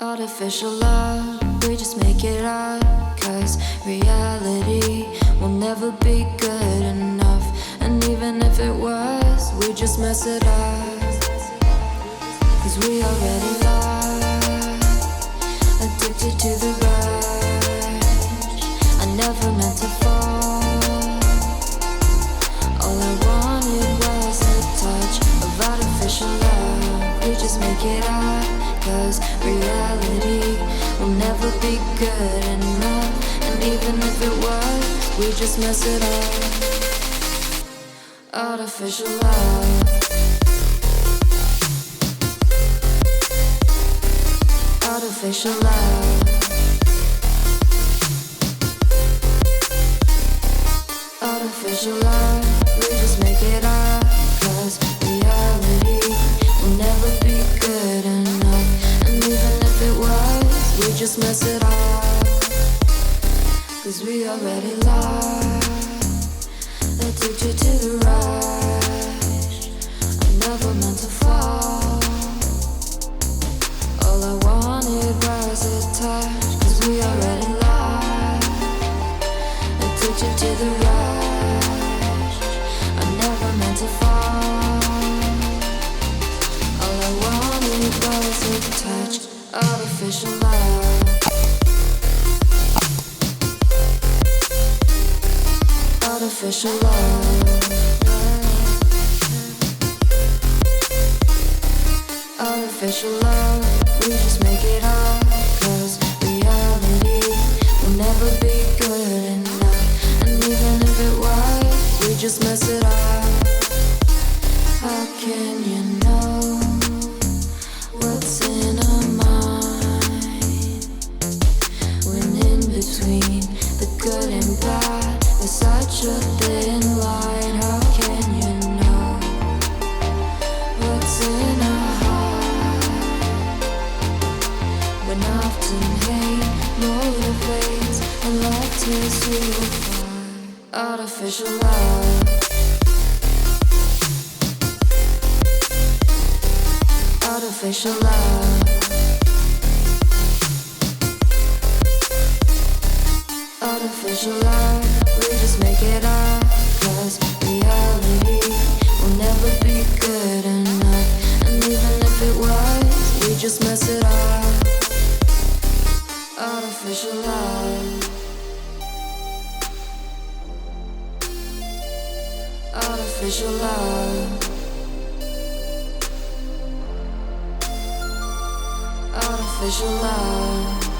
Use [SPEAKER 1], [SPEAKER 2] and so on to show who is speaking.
[SPEAKER 1] Artificial love, we just make it up. 'Cause reality will never be good enough. And even if it was, we just mess it up. 'Cause we already lost, addicted to the rush. I never meant to fall. All I wanted was a touch of artificial love. We just make it up. 'Cause reality will never be good enough. And even if it was, we just mess it up. Artificial love. Artificial love. Artificial love. We just make it up. 'Cause reality will never be good enough. And even if it was, we just mess it up. 'Cause we already lost, addicted to the rush. I never meant to fall. All I wanted was a touch. 'Cause we already lost, addicted to the rush. I never meant to fall. All I wanted was a touch. Artificial love. Artificial love. Artificial love. We just make it up. 'Cause reality will never be good enough. And even if it was, we just mess it up. How can you know what's in our mind? When in between the good and bad, there's such a thin line. How can you know what's in our heart? When often hate motivates and love tears you apart. Artificial love. Artificial love. Artificial love. We just make it up. 'Cause reality will never be good enough. And even if it was, we just mess it up. Artificial love. Artificial love. Artificial love.